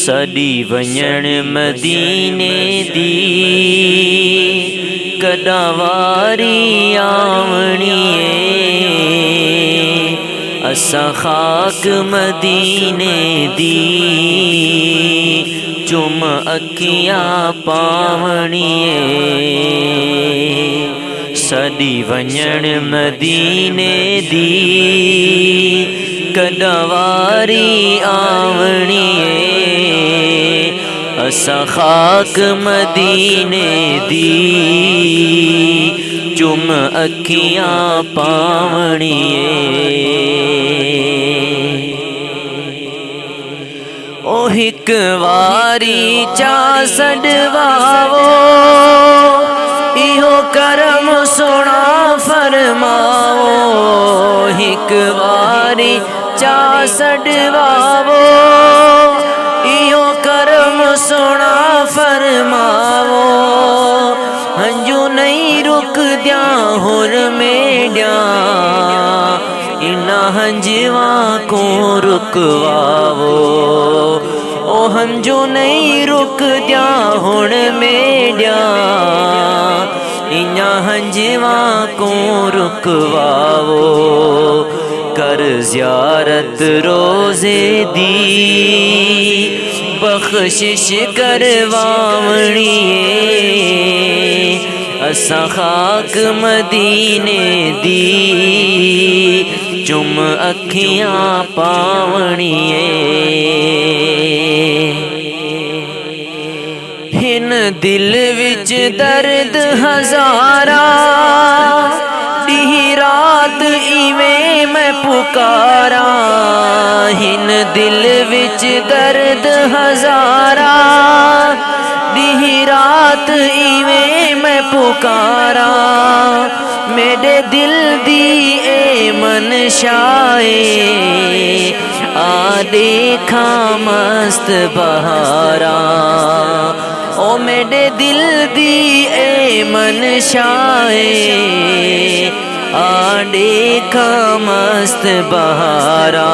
सदी वञण मदीने दी कदा वारी आवणीए असां खाक मदीने दी चुम अखियां पावणीए सदी वञण मदीने दी कदा वारी आवणीए असां खाक मदीने दी चुम अखियां पावणीए ओ हिक वारी चा सडवावो इहो करम सोना फरमावो हिक वारी चा सडवावो इहो करम सोना फरमावो हंजू नहीं रुक दिया हुर मेडिया इना हंजवा को रुकवावो ओ हंजू नहीं रुक दिया हुण मेडिया इना हंजवा को रुकवावो कर ज़ियारत रोज़े दी बख्शिश करवावणीए असां खाक मदीने दी चुम अखियां पावणीए हिन दिल विच दर्द हज़ारा दी रात इवें मैं पुकारा हिन दिल विच दर्द हज़ारा दी रात इवें मैं पुकारा मेरे दिल दी ए मनशाए आ देखा मस्त बहारा ओ मेरे दिल दी ए मनशाए आ देखा मस्त बहारा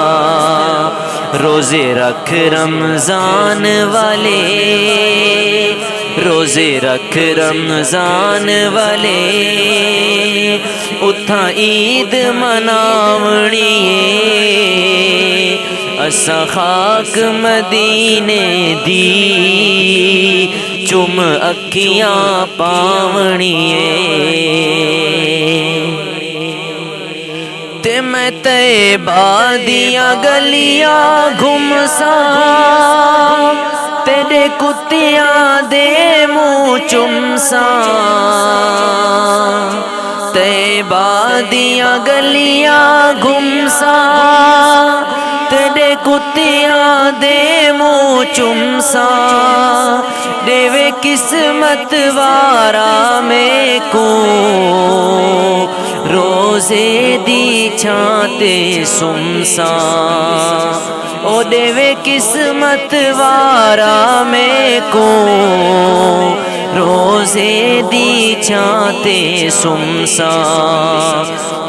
रोज़े रख रमज़ान वाले रोज़े रख रमज़ान वाले उथा ईद मनावणीए असां खाक मदीने दी चुम अखियां पावणीए ते मैं तैबा दियां गलियां घुमसा तेरे कुत्तियां दे मुँह चुमसा तैबा दियां गलियां घुमसा तेरे कुत्तियां दे मुँह चुमसा देवे किस्मत वारा में को रोज़े दी छाते सुमसा ओ देवे किस्मत वारा में को रोज़े दी छाते सुमसा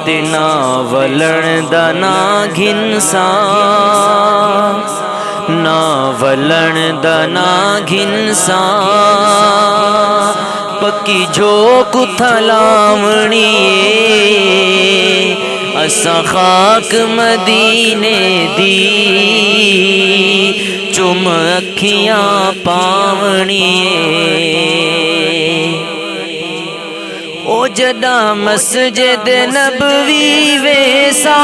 तिना वलण दा ना घिनसा ना वलण दा ना घिनसा पक्की झोक थलावणीए असां खाक मदीने दी चुम अखियां पावणीए ओ जदा मस्जिद नबवी वेसा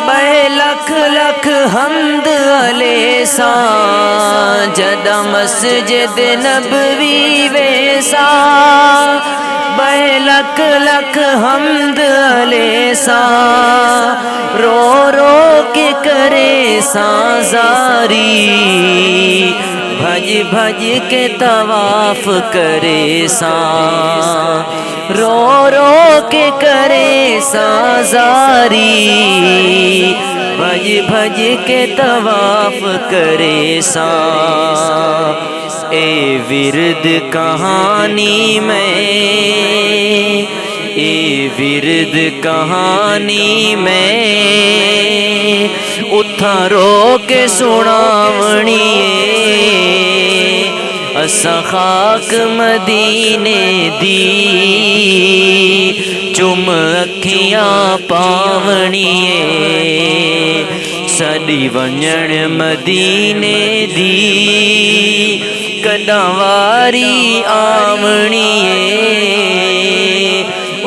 बह लख लख हमद अलेसा जदा मस्जिद नबवी वेसा बह लख लख हमद अलेसा रो रो के करे साजारी भज भज के तवाफ करे सा रो रो के करे साजारी भज भज के तवाफ करे सा ए विरद कहानी में ए विरद कहानी में उथा रो के सुनावणीए असा खाक मदीने दी चुम अखियां पावणीए सदी वञण मदीने दी कदा वारी आवणीए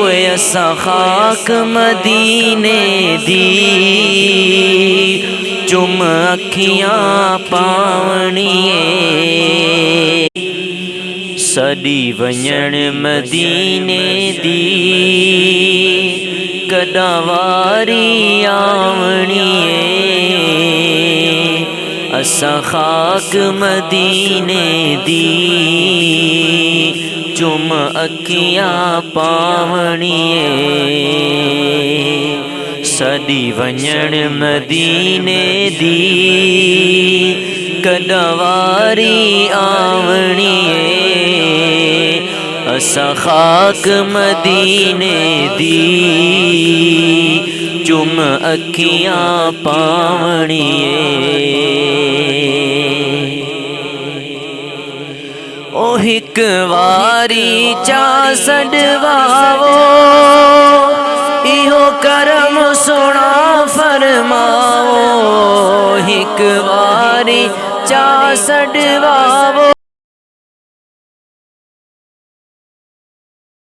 ओए असा खाक मदीने दी चुम अखियां पावणीए सदी वञण मदीने दी कदा वारी आवणीए असा खाक मदीने दी चुम अखियां पावणीए सदी वञण मदीने दी कदा वारी आवणीए असा खाक मदीने दी चुम अखियां पावणीए ओ हिक वारी चा सडवावो इहो करम सोना फरमावो हिक वारी चा सडवावो